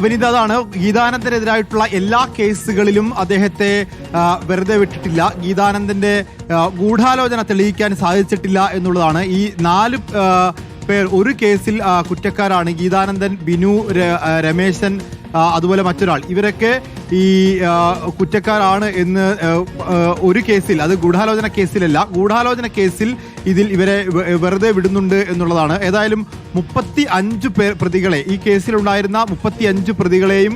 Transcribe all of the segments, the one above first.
വിനീത്, അതാണ് ഗീതാനന്ദനെതിരായിട്ടുള്ള എല്ലാ കേസുകളിലും അദ്ദേഹത്തെ വെറുതെ വിട്ടിട്ടില്ല. ഗീതാനന്ദന്റെ ഗൂഢാലോചന തെളിയിക്കാൻ സാധിച്ചിട്ടില്ല എന്നുള്ളതാണ്. ഈ 4 പേർ ഒരു കേസിൽ കുറ്റക്കാരാണ്. ഗീതാനന്ദൻ, ബിനു, രമേശൻ, അതുപോലെ മറ്റൊരാൾ. ഇവരൊക്കെ ഈ കുറ്റക്കാരാണ് എന്ന് ഒരു കേസിൽ, അത് ഗൂഢാലോചന കേസിലല്ല, ഗൂഢാലോചന കേസിൽ ഇവരെ വെറുതെ വിടുന്നുണ്ട് എന്നുള്ളതാണ്. ഏതായാലും 35 പ്രതികളെ, ഈ കേസിലുണ്ടായിരുന്ന 35 പ്രതികളെയും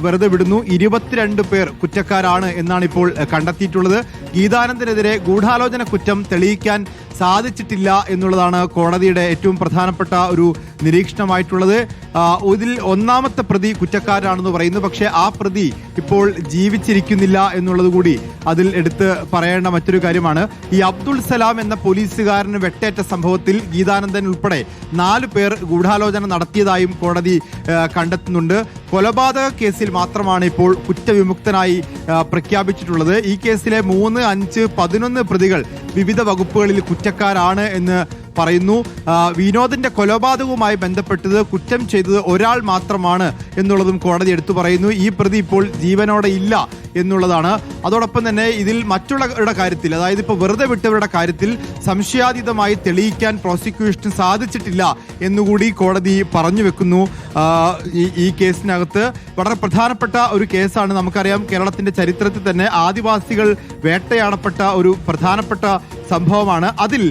വെറുതെ വിടുന്നു. 22 പേർ കുറ്റക്കാരാണ് എന്നാണ് ഇപ്പോൾ കണ്ടെത്തിയിട്ടുള്ളത്. ഗീതാനന്ദനെതിരെ ഗൂഢാലോചന കുറ്റം തെളിയിക്കാൻ സാധിച്ചിട്ടില്ല എന്നുള്ളതാണ് കോടതിയുടെ ഏറ്റവും പ്രധാനപ്പെട്ട ഒരു നിരീക്ഷണമായിട്ടുള്ളത്. ഇതിൽ ഒന്നാമത്തെ പ്രതി കുറ്റക്കാരാണെന്ന് പറയുന്നു. പക്ഷേ ആ പ്രതി ഇപ്പോൾ ജീവിച്ചിരിക്കുന്നില്ല എന്നുള്ളത് കൂടി അതിൽ എടുത്ത് പറയേണ്ട മറ്റൊരു കാര്യമാണ്. ഈ അബ്ദുൾ സലാം എന്ന പോലീസുകാരന് വെട്ടേറ്റ സംഭവത്തിൽ ഗീതാനന്ദൻ ഉൾപ്പെടെ 4 പേർ ഗൂഢാലോചന നടത്തിയതായും കോടതി കണ്ടെത്തുന്നുണ്ട്. കൊലപാതക കേസിൽ മാത്രമാണ് ഇപ്പോൾ കുറ്റവിമുക്തനായി പ്രഖ്യാപിച്ചിട്ടുള്ളത്. ഈ കേസിലെ 3, 5, 11 പ്രതികൾ വിവിധ വകുപ്പുകളിൽ കുറ്റക്കാരാണ് എന്ന് പറയുന്നു. വിനോദിന്റെ കൊലപാതകവുമായി ബന്ധപ്പെട്ടത് കുറ്റം ചെയ്തത് ഒരാൾ മാത്രമാണ് എന്നുള്ളതും കോടതി എടുത്തു പറയുന്നു. ഈ പ്രതി ഇപ്പോൾ ജീവനോടെ ഇല്ല എന്നുള്ളതാണ്. അതോടൊപ്പം തന്നെ ഇതിൽ മറ്റുള്ളവരുടെ കാര്യത്തിൽ, അതായത് ഇപ്പോൾ വെറുതെ വിട്ടവരുടെ കാര്യത്തിൽ സംശയാതീതമായി തെളിയിക്കാൻ പ്രോസിക്യൂഷന് സാധിച്ചിട്ടില്ല എന്നുകൂടി കോടതി പറഞ്ഞു വെക്കുന്നു. ഈ കേസിനകത്ത് വളരെ പ്രധാനപ്പെട്ട ഒരു കേസാണ്. നമുക്കറിയാം, കേരളത്തിന്റെ ചരിത്രത്തിൽ തന്നെ ആദിവാസികൾ വേട്ടയാടപ്പെട്ട ഒരു പ്രധാനപ്പെട്ട സംഭവമാണ്. അതിൽ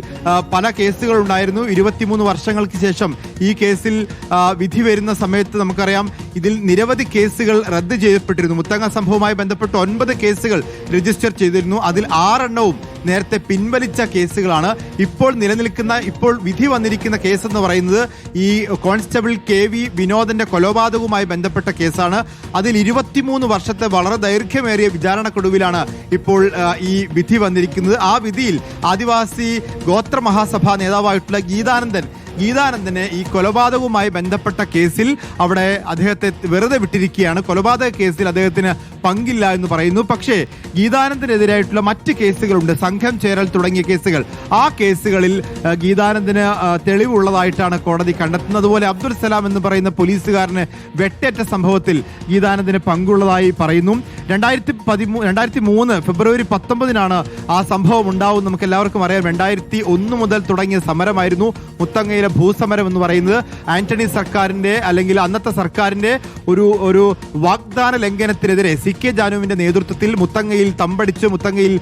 പല കേസുകൾ ഉണ്ടായിരുന്നു. 23 വർഷങ്ങൾക്ക് ശേഷം ഈ കേസിൽ വിധി വരുന്ന സമയത്ത് നമുക്കറിയാം ഇതിൽ നിരവധി കേസുകൾ റദ്ദ് ചെയ്യപ്പെട്ടിരുന്നു. മുത്തങ്ങ സംഭവവുമായി ബന്ധപ്പെട്ട് 9 കേസുകൾ രജിസ്റ്റർ ചെയ്തിരുന്നു. അതിൽ 6 എണ്ണവും നേരത്തെ പിൻവലിച്ച കേസുകളാണ്. ഇപ്പോൾ വിധി വന്നിരിക്കുന്ന കേസ് എന്ന് പറയുന്നത് ഈ കോൺസ്റ്റബിൾ KV വിനോദിന്റെ കൊലപാതകവുമായി ബന്ധപ്പെട്ട കേസാണ്. അതിൽ 23 വർഷത്തെ വളരെ ദൈർഘ്യമേറിയ വിചാരണക്കൊടുവിലാണ് ഇപ്പോൾ ഈ വിധി വന്നിരിക്കുന്നത്. ആ വിധിയിൽ ആദിവാസി ഗോത്ര മഹാസഭാ നേതാവായിട്ടുള്ള ഗീതാനന്ദനെ ഈ കൊലപാതകവുമായി ബന്ധപ്പെട്ട കേസിൽ അവിടെ അദ്ദേഹത്തെ വെറുതെ വിട്ടിരിക്കുകയാണ്. കൊലപാതക കേസിൽ അദ്ദേഹത്തിന് പങ്കില്ല എന്ന് പറയുന്നു. പക്ഷേ ഗീതാനന്ദനെതിരായിട്ടുള്ള മറ്റ് കേസുകളുണ്ട്, സംഘം ചേരൽ തുടങ്ങിയ കേസുകൾ. ആ കേസുകളിൽ ഗീതാനന്ദന് തെളിവുള്ളതായിട്ടാണ് കോടതി കണ്ടെത്തുന്നത്. അതുപോലെ അബ്ദുൾ സലാം എന്ന് പറയുന്ന പോലീസുകാരന് വെട്ടേറ്റ സംഭവത്തിൽ ഗീതാനന്ദന് പങ്കുള്ളതായി പറയുന്നു. 2003 ഫെബ്രുവരി 19 ആ സംഭവം ഉണ്ടാവും. നമുക്ക് എല്ലാവർക്കും അറിയാം, 2001 മുതൽ തുടങ്ങിയ സമരമായിരുന്നു മുത്തങ്ങയിലെ ഭൂസമരം എന്ന് പറയുന്നത്. ആന്റണി സർക്കാരിന്റെ, അല്ലെങ്കിൽ അന്നത്തെ സർക്കാരിന്റെ ഒരു വാഗ്ദാന ലംഘനത്തിനെതിരെ CK ജാനുവിന്റെ നേതൃത്വത്തിൽ മുത്തങ്ങയിൽ തമ്പടിച്ച് മുത്തങ്ങയിൽ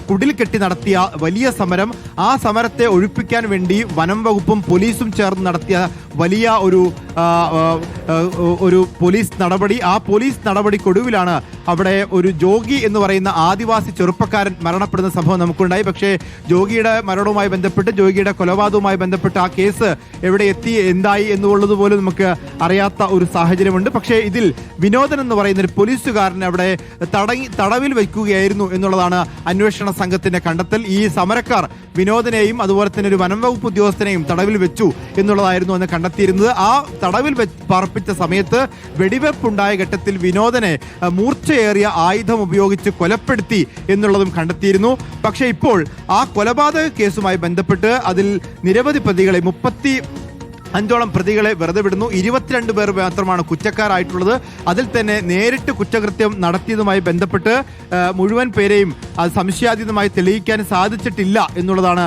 കുടിൽ കെട്ടി നടത്തിയ വലിയ സമരം. ആ സമരത്തെ ഒഴിപ്പിക്കാൻ വേണ്ടി വനം വകുപ്പും പോലീസും ചേർന്ന് നടത്തിയ വലിയ ഒരു പോലീസ് നടപടി. ആ പോലീസ് നടപടിക്കൊടുവിലാണ് അവിടെ ഒരു ജോഗി എന്ന് പറയുന്ന ആദിവാസി ചെറുപ്പക്കാരൻ മരണപ്പെടുന്ന സംഭവം നമുക്കുണ്ടായി. പക്ഷേ ജോഗിയുടെ മരണവുമായി ബന്ധപ്പെട്ട്, ജോഗിയുടെ കൊലപാതകവുമായി ബന്ധപ്പെട്ട് ആ കേസ് എവിടെ എത്തി, എന്തായി എന്നുള്ളത് പോലും നമുക്ക് അറിയാത്ത ഒരു സാഹചര്യമുണ്ട്. പക്ഷേ ഇതിൽ വിനോദൻ എന്ന് പറയുന്ന ഒരു പോലീസുകാരനെ അവിടെ തടവിൽ വയ്ക്കുകയായിരുന്നു എന്നുള്ളതാണ് അന്വേഷണ സംഘത്തിന്റെ കണ്ടെത്തൽ. ഈ സമരക്കാർ വിനോദനെയും അതുപോലെ തന്നെ ഒരു വനം വകുപ്പ് ഉദ്യോഗസ്ഥനെയും തടവിൽ വെച്ചു എന്നുള്ളതായിരുന്നു അന്ന് കണ്ടെത്തിയിരുന്നത്. ആ തടവിൽ പാർപ്പിച്ച സമയത്ത് വെടിവെപ്പുണ്ടായ ഘട്ടത്തിൽ വിനോദനെ മൂർച്ചയേറിയ ആയുധം ഉപയോഗിച്ച് കൊലപ്പെടുത്തി എന്നുള്ളതും കണ്ടെത്തിയിരുന്നു. പക്ഷേ ഇപ്പോൾ ആ കൊലപാതക കേസുമായി ബന്ധപ്പെട്ട് അതിൽ നിരവധി പ്രതികളെ 35ഓളം പ്രതികളെ വെറുതെ വിടുന്നു. 22 പേർ മാത്രമാണ് കുറ്റക്കാരായിട്ടുള്ളത്. അതിൽ തന്നെ നേരിട്ട് കുറ്റകൃത്യം നടത്തിയതുമായി ബന്ധപ്പെട്ട് മുഴുവൻ പേരെയും സംശയാതീതമായി തെളിയിക്കാൻ സാധിച്ചിട്ടില്ല എന്നുള്ളതാണ്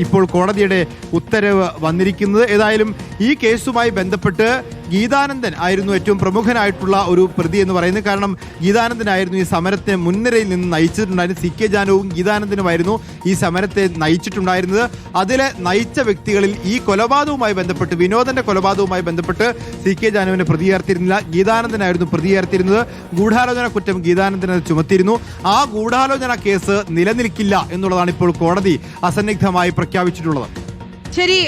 ഇപ്പോൾ കോടതിയുടെ ഉത്തരവ് വന്നിരിക്കുന്നത്. ഏതായാലും ഈ കേസുമായി ബന്ധപ്പെട്ട് ഗീതാനന്ദൻ ആയിരുന്നു ഏറ്റവും പ്രമുഖനായിട്ടുള്ള ഒരു പ്രതി എന്ന് പറയുന്നത്. കാരണം ഗീതാനന്ദനായിരുന്നു ഈ സമരത്തെ മുൻനിരയിൽ നിന്ന് നയിച്ചിട്ടുണ്ടായിരുന്നത്. CK ജാനുവും ഗീതാനന്ദനുമായിരുന്നു ഈ സമരത്തെ നയിച്ചിട്ടുണ്ടായിരുന്നത്. അതിലെ നയിച്ച വ്യക്തികളിൽ ഈ കൊലപാതകവുമായി ബന്ധപ്പെട്ട്, വിനോദന്റെ കൊലപാതകവുമായി ബന്ധപ്പെട്ട് CK ജാനുവിനെ പ്രതിയേർത്തിരുന്നില്ല, ഗീതാനന്ദനായിരുന്നു പ്രതിയേർത്തിരുന്നത്. ഗൂഢാലോചന കുറ്റം ഗീതാനന്ദനെ ചുമത്തിയിരുന്നു. ആ ഗൂഢാലോചന കേസ് നിലനിൽക്കില്ല എന്നുള്ളതാണ് ഇപ്പോൾ കോടതി അസന്നിഗ്ധമായി പ്രഖ്യാപിച്ചിട്ടുള്ളത്. ശരി,